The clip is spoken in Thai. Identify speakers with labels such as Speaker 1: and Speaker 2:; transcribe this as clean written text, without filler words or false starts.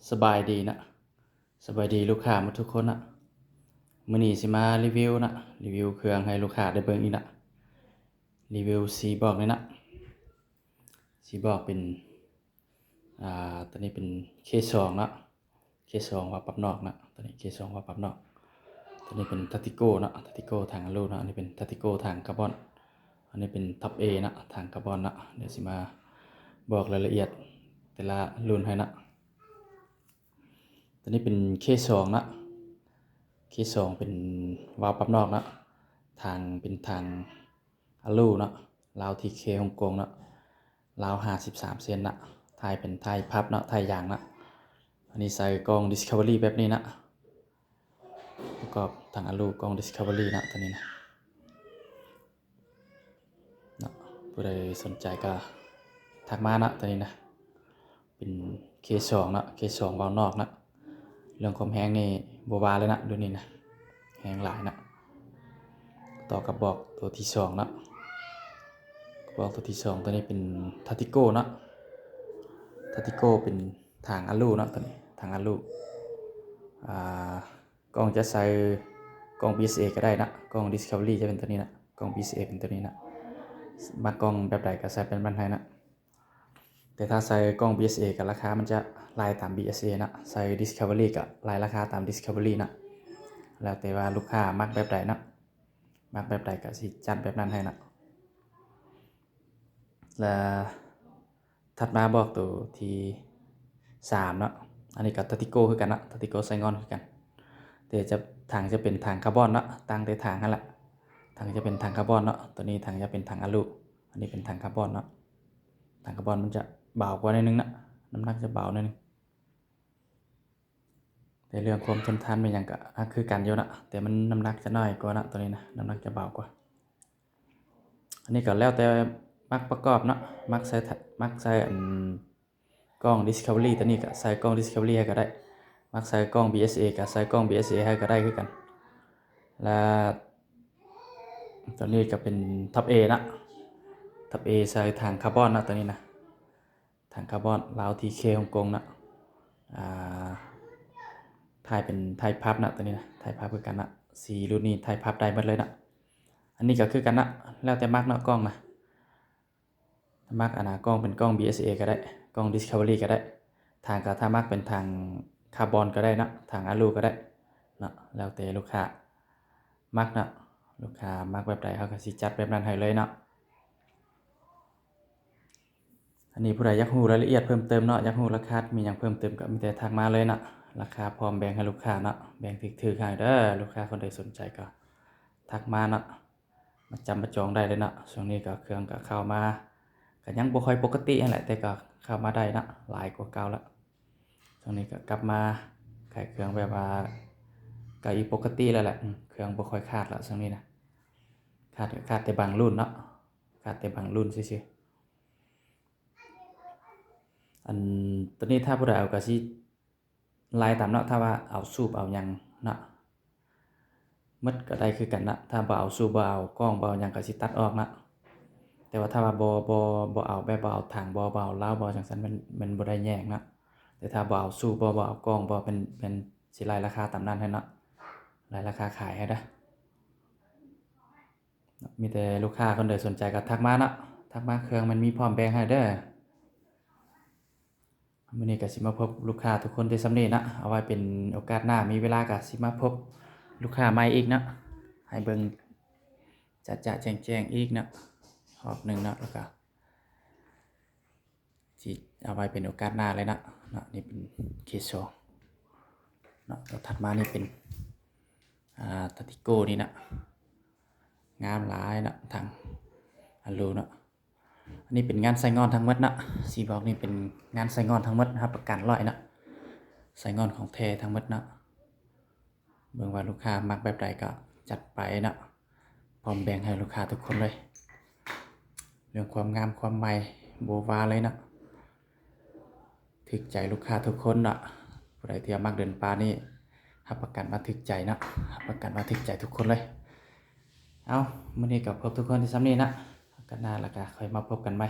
Speaker 1: สบายดีนะสบายดีลูกค้าหมดทุกคนนะมื้อนี้สิมารีวิวนะรีวิวเครื่องให้ลูกค้าได้เบิ่งอีกนะรีวิวสีบอกนี่นะสีบอกเป็นตัวนี้เป็น K2 นะ K2 ว่าปรับนอกนะตัวนี้ K2 ว่าปรับนอกตัวนี้เป็น Tatico นะ Tatico ทางอลูนะอันนี้เป็น Tatico ทางคาร์บอนอันนี้เป็น Top A นะทางคาร์บอนนะเดี๋ยวสิมาบอกรายละเอียดแต่ละรุ่นให้นะตัวนี้เป็น K2 นะ K2 เป็นวาล์วปรับนอกนะทางเป็นทางอลูนะราว TK ฮ่องกงนะราว53เซนนะไทยเป็นไทยพับนะไทยยางนะอันนี้ใส่กล้อง Discovery แบบนี้นะประกอบทางอลูกล้อง Discovery นะตัวนี้นะผู้ใดสนใจก็ทักมานะตัวนี้นะเป็น K2 นะ K2 วาล์วนอกนะเรื่องความแห้งนี่บ่ว่าเลยนะดูนี่นะแห้งหลายนะต่อกับบอกตัวที่2นะบอกตัวที่2ตัวนี้เป็น Tatico นะ Tatico เป็นทางอลูนะตัวนี้ทางอลูกล้องจะใส่กล้อง BSA ก็ได้นะกล้อง Discovery จะเป็นตัวนี้นะกล้อง BSA เป็นตัวนี้นะมากล้องแบบใดก็ใส่เป็นบันไดนะแต่ถ้าใส่กล้อง BSA กับราคามันจะลายตาม BSA นะใส่ Discovery กับลายราคาตาม Discovery นะแล้วแต่ว่าลูกค้ามักแบบใดนะมักแบบใดก็สิจัดแบบนั้นให้นะและถัดมาบอกตัวที่3เนาะอันนี้กับ Tatico คือกันนะ Tatico ไซงอนคือกันแต่จะทางจะเป็นทางคาร์บอนเนาะต่างแต่ทางนั่นแหละทางจะเป็นทางคาร์บอนเนาะตัวนี้ทางจะเป็นทางอลูอันนี้เป็นทางคาร์บอนเนาะทางคาร์บอนมันจะเบากว่านิดนึงนะน้ำหนักจะเบาหน่อยนึงแต่เรื่องความทนทานเป็นอย่างก็คือกันอยู่นะแต่มันน้ำหนักจะน้อยกว่านะตัวนี้นะน้ำหนักจะเบากว่าอันนี้ก็แล้วแต่มักประกอบเนาะมักใส่กล้อง Discovery ตัวนี้ก็ใส่กล้อง Discovery ให้ก็ได้มักใส่กล้อง BSA ก็ใส่กล้อง BSA ให้ก็ได้คือกันและตัวนี้ก็เป็น Top A นะ Top A ใส่ทางคาร์บอนนะตัวนี้นะทางคาร์บอนราว TK ฮ่องกงนะถ่ายเป็นไทยพับนะตัวนี้นะไทยพับคือกันนะสีรุ่นนี้ไทยพับได้หมดเลยนะอันนี้ก็คือกันนะแล้วแต่มักเนาะกล้องนะมักกล้องเป็นกล้อง BSA ก็ได้กล้อง Discovery ก็ได้ทางก็ถ้ามักเป็นทางคาร์บอนก็ได้นะทางอลูก็ได้นะแล้วแต่ลูกค้ามักนะลูกค้ามักแบบใดเขาก็สิจัดแบบนั้นให้เลยเนาะอันนี้ผู้ใดอยากรู้รายละเอียดเพิ่มเติมเนาะอยากรู้ราคามีหยังเพิ่มเติมก็มีแต่ทักมาเลยนะราคาพร้อมแบ่งให้ลูกค้าเนาะแบ่งถึกๆให้เด้อลูกค้าคนใดสนใจก็ทักมาเนาะมาจำมาจองได้เลยเนาะช่วงนี้ก็เครื่องก็เข้ามาก็ยังบ่ค่อยปกตินั่นแหละแต่ก็เข้ามาได้นะหลายกว่าเก่าแล้วช่วงนี้ก็กลับมาขายเครื่องแบบว่าก็อีกปกติแล้วแหละเครื่องบ่ค่อยขาดแล้วช่วงนี้นะขาดแต่บางรุ่นเนาะขาดแต่บางรุ่นซื่อๆอันตัวนี้ถ้าผู้ใดเอาก็สิลายตามเนาะถ้าว่าเอาสูบเอาหยังเนาะหมดก็ได้คือกันนะถ้าบ่เอาสูบบ่เอากล้องบ่เอาหยังก็สิตัดออกนะแต่ว่าถ้าว่าบ่เอาแบบบ่เอาถังบ่เอาราวบ่จังซั่นมันบ่ได้แยกนะแต่ถ้าบ่เอาสูบบ่เอากล้องบ่เป็นสิรายราคาตามนั้นให้เนาะรายราคาขายให้เด้อมีแต่ลูกค้าคนใดสนใจก็ทักมาเนาะทักมาเครื่องมันมีพร้อมแบ่งให้เด้อมื้อนี้ก็สิมาพบลูกค้าทุกคนแต่ส่ำนี้นะเอาไว้เป็นโอกาสหน้ามีเวลาก็สิมาพบลูกค้าใหม่อีกนะให้เบิ่งจะแจ้งอีกนะรอบหนึ่งนะแล้วก็สิเอาไว้เป็นโอกาสหน้าเลยนะนี่เป็นเคส2นะแล้วถัดมานี่เป็นTatico นี่นะงามหลายนะทางอลูนะอันนี้เป็นงานใส่งอนทั้งหมดนะสีบอกนี่เป็นงานใส่งอนทั้งหมดครับประกัน100นะใส่งอนของแท้ทั้งหมดนะเบิ่งว่าลูกค้ามักแบบใดก็จัดไปนะพร้อมแบ่งให้ลูกค้าทุกคนเลยเรื่องความงามความใหม่บ่ว่าเลยนะถึกใจลูกค้าทุกคนนะผู้ใดที่มักเดินป่านี่รับประกันว่าถึกใจนะรับประกันว่าถึกใจทุกคนเลยเอามื้อนี้ก็พบทุกคนที่ส่ำนี้นะกันหน้าแล้วก็ค่อยมาพบกันใหม่